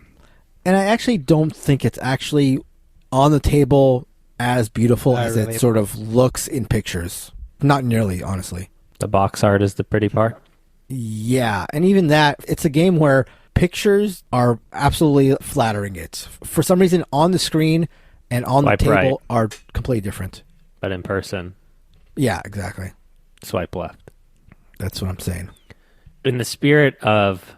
And I actually don't think it's actually on the table as beautiful as it sort of looks in pictures. Not nearly, honestly. The box art is the pretty part. Yeah, and even that, it's a game where pictures are absolutely flattering it. For some reason, on the screen and on the table are completely different. But in person. Yeah, exactly. Swipe left. That's what I'm saying. In the spirit of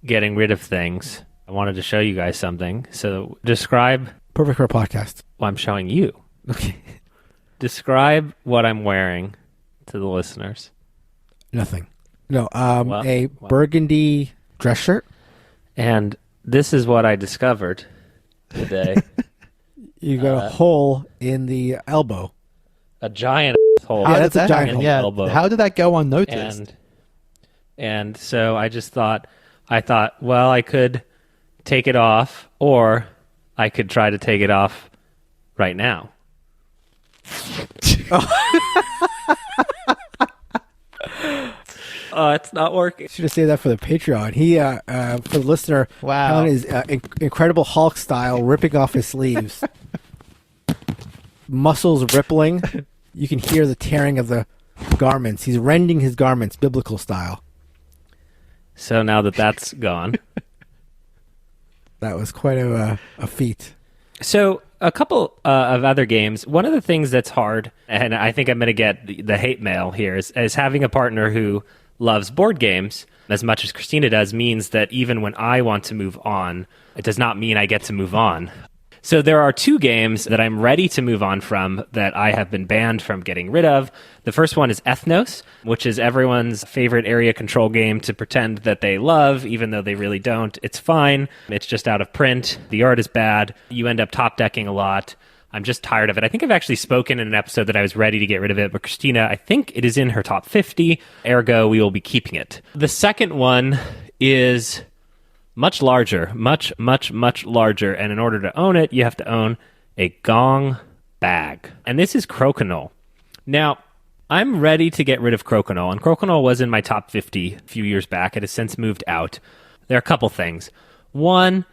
getting rid of things, I wanted to show you guys something. So describe... Perfect for a podcast. Well, I'm showing you. Okay. Describe what I'm wearing to the listeners. Nothing. No, a burgundy dress shirt. And this is what I discovered today. You got a hole in the elbow. A giant hole. Yeah, that's a giant hole. Yeah. Elbow. How did that go unnoticed? And so I thought, well, I could take it off, or I could try to take it off right now. It's not working. Should have saved that for the Patreon. He, for the listener, Wow. Alan is Incredible Hulk style, ripping off his sleeves. Muscles rippling. You can hear the tearing of the garments. He's rending his garments, biblical style. So now that that's gone. That was quite a feat. So a couple of other games. One of the things that's hard, and I think I'm going to get the hate mail here, is having a partner who loves board games as much as Christina does means that even when I want to move on, it does not mean I get to move on. So there are two games that I'm ready to move on from that I have been banned from getting rid of. The first one is Ethnos, which is everyone's favorite area control game to pretend that they love, even though they really don't. It's fine. It's just out of print. The art is bad. You end up top decking a lot. I'm just tired of it. I think I've actually spoken in an episode that I was ready to get rid of it, but Christina, I think it is in her top 50. Ergo, we will be keeping it. The second one is much larger, much larger. And in order to own it, you have to own a gong bag. And this is Crokinole. Now, I'm ready to get rid of Crokinole. And Crokinole was in my top 50 a few years back. It has since moved out. There are a couple things. One,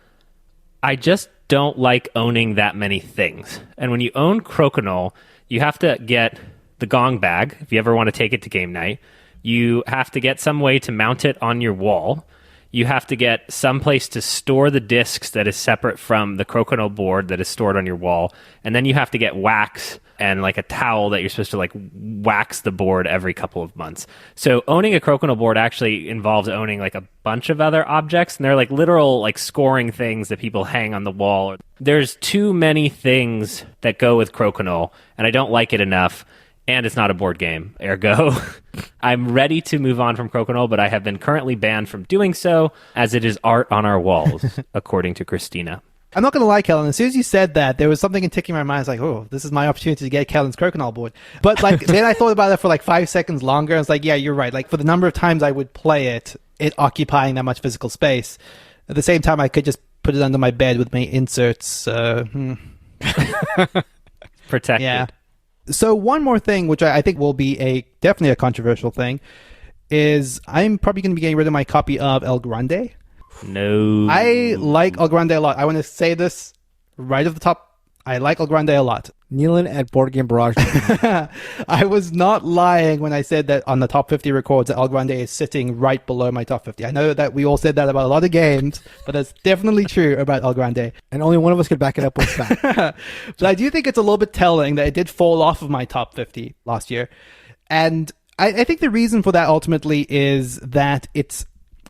I just don't like owning that many things. And when you own Crokinole, you have to get the gong bag, if you ever want to take it to game night. You have to get some way to mount it on your wall. You have to get some place to store the discs that is separate from the Crokinole board that is stored on your wall. And then you have to get wax and like a towel that you're supposed to like wax the board every couple of months. So owning a Crokinole board actually involves owning like a bunch of other objects, and they're like literal like scoring things that people hang on the wall. There's too many things that go with Crokinole, and I don't like it enough. And it's not a board game. Ergo, I'm ready to move on from Crokinole, but I have been currently banned from doing so, as it is art on our walls, according to Christina. I'm not going to lie, Kellen. As soon as you said that, there was something in ticking my mind. It's like, oh, this is my opportunity to get Kellen's Crokinole board. But like, then I thought about it for like 5 seconds longer. I was like, yeah, you're right. Like for the number of times I would play it occupying that much physical space. At the same time, I could just put it under my bed with my inserts. Protected. Yeah. So one more thing, which I think will be definitely a controversial thing, is I'm probably going to be getting rid of my copy of El Grande. No. I like El Grande a lot. I want to say this right at the top. I like El Grande a lot. Nealon at Board Game Barrage. I was not lying when I said that on the top 50 records that El Grande is sitting right below my top 50. I know that we all said that about a lot of games, but that's definitely true about El Grande. And only one of us could back it up with fact. But I do think it's a little bit telling that it did fall off of my top 50 last year. And I think the reason for that ultimately is that it's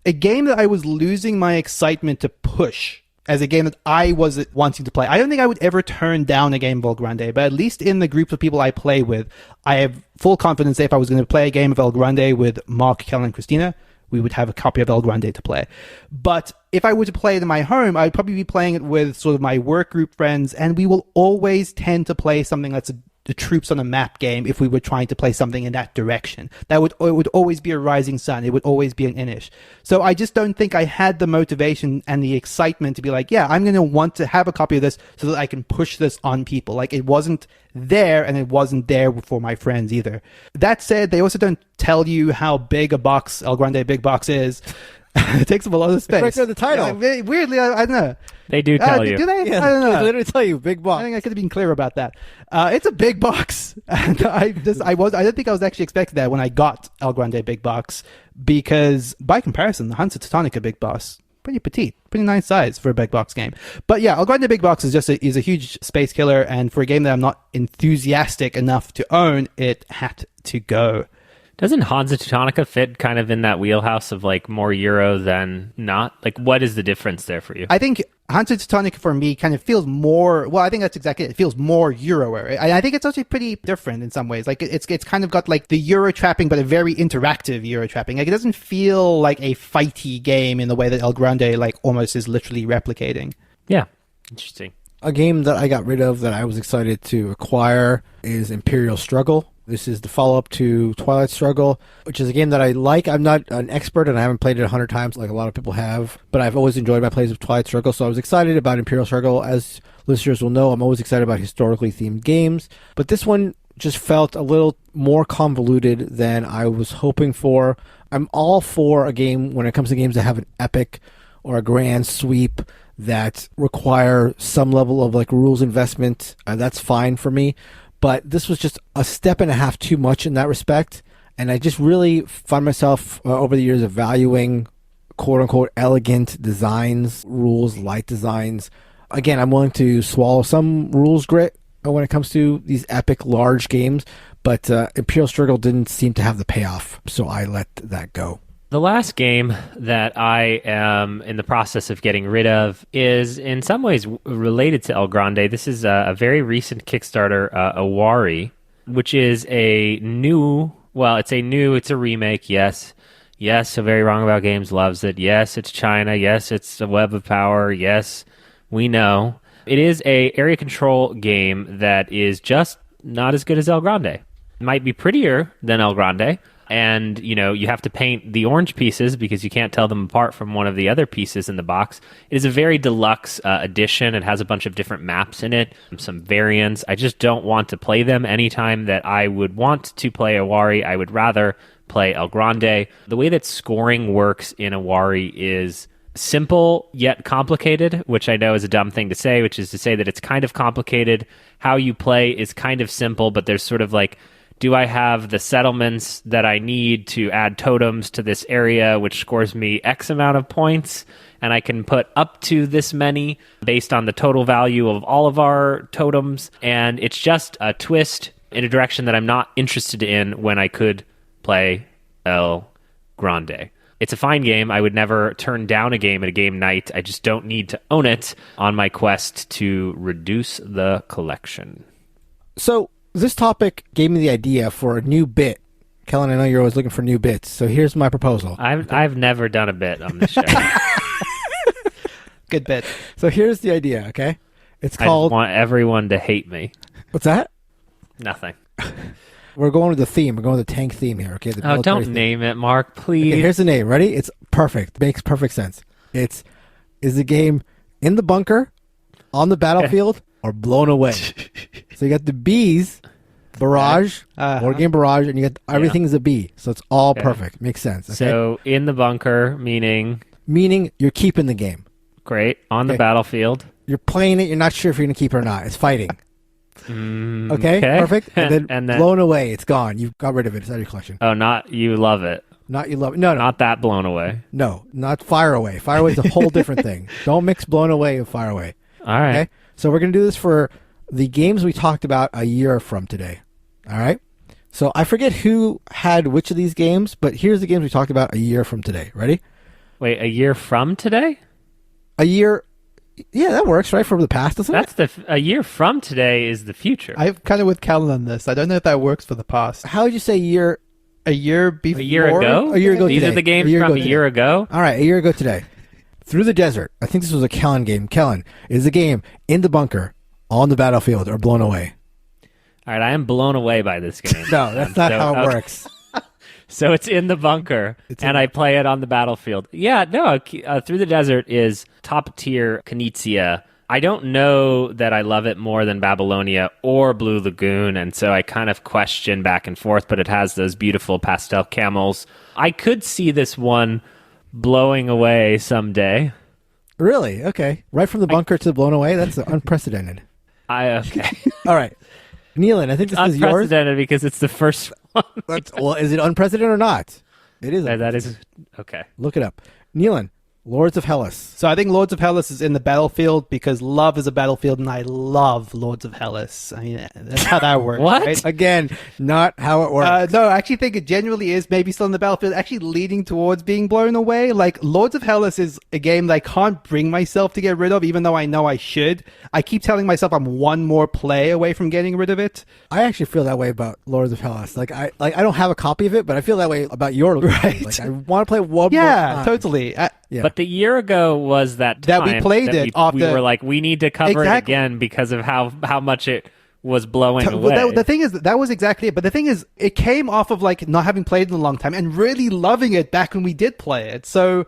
a game that I was losing my excitement to push as a game that I was wanting to play. I don't think I would ever turn down a game of El Grande, but at least in the group of people I play with, I have full confidence that if I was going to play a game of El Grande with Mark, Kellen, and Christina, we would have a copy of El Grande to play. But if I were to play it in my home, I'd probably be playing it with sort of my work group friends, and we will always tend to play something that's the troops on a map game if we were trying to play something in that direction. It would always be a Rising Sun. It would always be an Inish. So I just don't think I had the motivation and the excitement to be like, yeah, I'm going to want to have a copy of this so that I can push this on people. Like, it wasn't there, and it wasn't there for my friends either. That said, they also don't tell you how big a box El Grande Big Box is. It takes up a lot of space. It's right there in the title. Yeah, weirdly, I don't know. They do tell you. Do they? Yeah, I don't know. They literally tell you, big box. I think I could have been clear about that. It's a big box. And I don't think I was actually expecting that when I got El Grande Big Box, because by comparison, the Hunter Teutonica Big Box, pretty petite, pretty nice size for a big box game. But yeah, El Grande Big Box is a huge space killer, and for a game that I'm not enthusiastic enough to own, it had to go. Doesn't Hansa Teutonica fit kind of in that wheelhouse of like more Euro than not? Like, what is the difference there for you? I think Hansa Teutonica for me kind of feels more, well, I think that's exactly it. It feels more Euro. I think it's actually pretty different in some ways. Like it's kind of got like the Euro trapping, but a very interactive Euro trapping. Like it doesn't feel like a fighty game in the way that El Grande like almost is literally replicating. Yeah, interesting. A game that I got rid of that I was excited to acquire is Imperial Struggle. This is the follow-up to Twilight Struggle, which is a game that I like. I'm not an expert, and I haven't played it 100 times like a lot of people have, but I've always enjoyed my plays of Twilight Struggle, so I was excited about Imperial Struggle. As listeners will know, I'm always excited about historically themed games, but this one just felt a little more convoluted than I was hoping for. I'm all for a game when it comes to games that have an epic or a grand sweep that require some level of like rules investment. That's fine for me. But this was just a step and a half too much in that respect. And I just really find myself over the years valuing quote unquote elegant designs, rules, light designs. Again, I'm willing to swallow some rules grit when it comes to these epic large games, but Imperial Struggle didn't seem to have the payoff. So I let that go. The last game that I am in the process of getting rid of is in some ways related to El Grande. This is a very recent Kickstarter, Iwari, which is it's a remake, yes. Yes, So Very Wrong About Games loves it. Yes, it's China. Yes, it's a Web of Power. Yes, we know. It is a area control game that is just not as good as El Grande. It might be prettier than El Grande. And, you have to paint the orange pieces because you can't tell them apart from one of the other pieces in the box. It is a very deluxe edition. It has a bunch of different maps in it, some variants. I just don't want to play them anytime that I would want to play Iwari. I would rather play El Grande. The way that scoring works in Iwari is simple yet complicated, which I know is a dumb thing to say, which is to say that it's kind of complicated. How you play is kind of simple, but there's sort of like, do I have the settlements that I need to add totems to this area, which scores me X amount of points, and I can put up to this many based on the total value of all of our totems, and it's just a twist in a direction that I'm not interested in when I could play El Grande. It's a fine game. I would never turn down a game at a game night. I just don't need to own it on my quest to reduce the collection. So this topic gave me the idea for a new bit. Kellen, I know you're always looking for new bits, so here's my proposal. I've never done a bit on this show. Good bit. So here's the idea, okay? It's called... I want everyone to hate me. What's that? Nothing. We're going with the theme. We're going with the tank theme here, okay? The don't theme. name it, Mark, please. Okay, here's the name. Ready? It's perfect. Makes perfect sense. Is the game in the bunker, on the battlefield, or blown away? So you got the B's, barrage, board game barrage, and you got everything's a B. So it's all perfect. Makes sense. Okay? So in the bunker, meaning? Meaning you're keeping the game. Great. On the battlefield. You're playing it. You're not sure if you're going to keep it or not. It's fighting. Okay, perfect. And then blown away. It's gone. You've got rid of it. It's out of your collection. Oh, not you love it. Not you love it. No. Not that blown away. No, not fire away. Fire away is a whole different thing. Don't mix blown away and fire away. All right. Okay? So we're going to do this for the games we talked about a year from today. All right? So I forget who had which of these games, but here's the games we talked about a year from today. Ready? Wait, a year from today? A year... Yeah, that works, right? From the past, doesn't it? A year from today is the future. I'm kind of with Callan on this. I don't know if that works for the past. How would you say year... A year before? A year ago? A year ago These today. are the games from a year ago? All right, a year ago today. Through the Desert. I think this was a Kellen game. Kellen, is the game in the bunker, on the battlefield, or blown away? All right, I am blown away by this game. No, that's not how it works. So it's in the bunker, and I play it on the battlefield. Yeah, no, Through the Desert is top-tier Knizia. I don't know that I love it more than Babylonia or Blue Lagoon, and so I kind of question back and forth, but it has those beautiful pastel camels. I could see this one blowing away someday. Really? Okay. Right from the bunker to blown away? That's unprecedented. Okay. All right. Nealon, I think this is yours. Unprecedented because it's the first one. Well, is it unprecedented or not? It is. That is okay. Look it up. Nealon, Lords of Hellas. So I think Lords of Hellas is in the battlefield because love is a battlefield, and I love Lords of Hellas. I mean, that's how that works. What? Right? Again, not how it works. No, I actually think it genuinely is maybe still in the battlefield, actually leading towards being blown away. Like, Lords of Hellas is a game that I can't bring myself to get rid of, even though I know I should. I keep telling myself I'm one more play away from getting rid of it. I actually feel that way about Lords of Hellas. Like I don't have a copy of it, but I feel that way about your Right. Like, I want to play one more Yeah, time. totally. Yeah. But the year ago was that time That we played it off we the- were like, we need to cover it Exactly. again because of how much it was blowing Well, away. the thing is, that was exactly it. But the thing is, it came off of like not having played in a long time and really loving it back when we did play it. So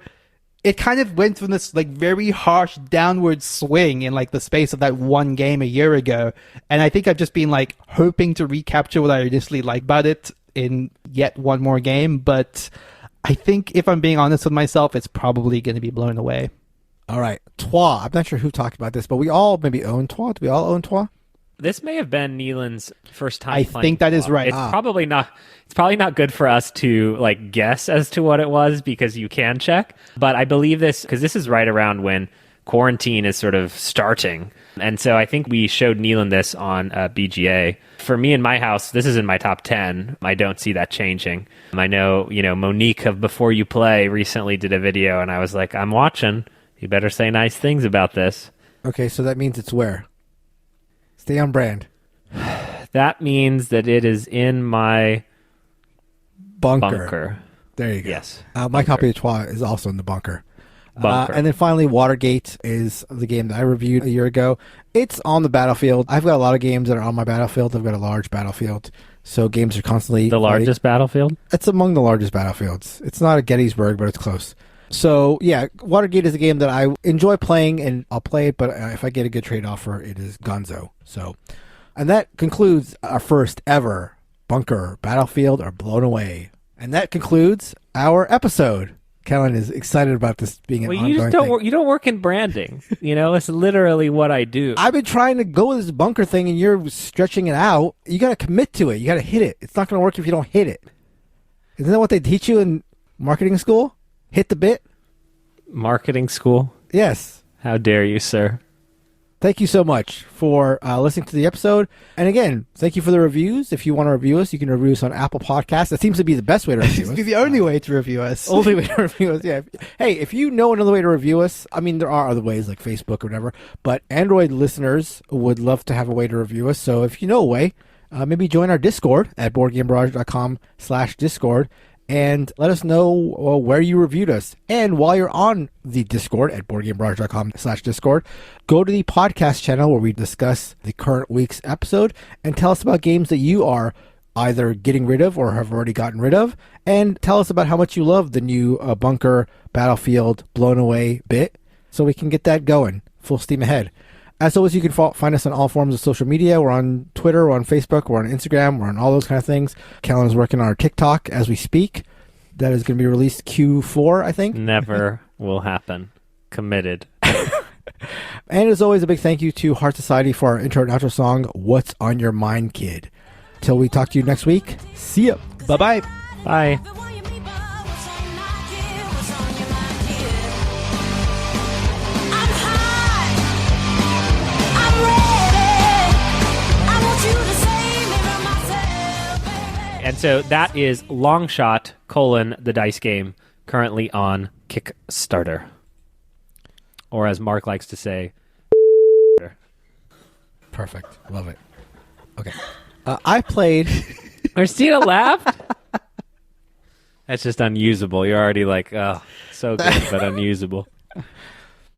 it kind of went from this like very harsh downward swing in like the space of that one game a year ago. And I think I've just been like hoping to recapture what I initially liked about it in yet one more game. But I think if I'm being honest with myself, it's probably going to be blown away. All right. Trois. I'm not sure who talked about this, but we all maybe own Trois. Do we all own Trois? This may have been Neelan's first time I playing think that is Trois. right. It's probably not. It's probably not good for us to like guess as to what it was because you can check. But I believe this because this is right around when quarantine is sort of starting, and so I think we showed Neelan this on BGA. For me in my house, this is in my top 10. I don't see that changing. I know, Monique of Before You Play recently did a video, and I was like, I'm watching. You better say nice things about this. Okay, so that means it's where? Stay on brand. That means that it is in my bunker. There you go. Yes. My copy of Trois is also in the bunker. Bunker. And then finally, Watergate is the game that I reviewed a year ago. It's on the battlefield. I've got a lot of games that are on my battlefield. I've got a large battlefield. So games are constantly... The largest battlefield? It's among the largest battlefields. It's not a Gettysburg, but it's close. So, yeah, Watergate is a game that I enjoy playing, and I'll play it, but if I get a good trade offer, it is gonzo. So, and that concludes our first ever bunker battlefield or blown away. And that concludes our episode. Kellen is excited about this being an ongoing you just don't thing. work, you don't work in branding. It's literally what I do. I've been trying to go with this bunker thing, and you're stretching it out. You got to commit to it. You got to hit it. It's not going to work if you don't hit it. Isn't that what they teach you in marketing school? Hit the bit? Marketing school? Yes. How dare you, sir? Thank you so much for listening to the episode. And again, thank you for the reviews. If you want to review us, you can review us on Apple Podcasts. That seems to be the best way to review us. It's the only way to review us. Only way to review us, yeah. Hey, if you know another way to review us, I mean, there are other ways like Facebook or whatever, but Android listeners would love to have a way to review us. So if you know a way, maybe join our Discord at boardgamebarrage.com/Discord and let us know where you reviewed us. And while you're on the Discord at boardgamebarrage.com/Discord, go to the podcast channel where we discuss the current week's episode and tell us about games that you are either getting rid of or have already gotten rid of, and tell us about how much you love the new bunker battlefield blown away bit so we can get that going full steam ahead. As always, you can find us on all forms of social media. We're on Twitter, we're on Facebook, we're on Instagram, we're on all those kind of things. Kellen is working on our TikTok as we speak. That is going to be released Q4, I think. Never will happen. Committed. And as always, a big thank you to Heart Society for our intro and outro song, What's on Your Mind, Kid? Till we talk to you next week, see ya. Bye-bye. Bye. And so that is Longshot, the dice game, currently on Kickstarter. Or as Mark likes to say, Perfect. Love it. Okay. I played... Christina laughed? That's just unusable. You're already like, oh, so good, but unusable.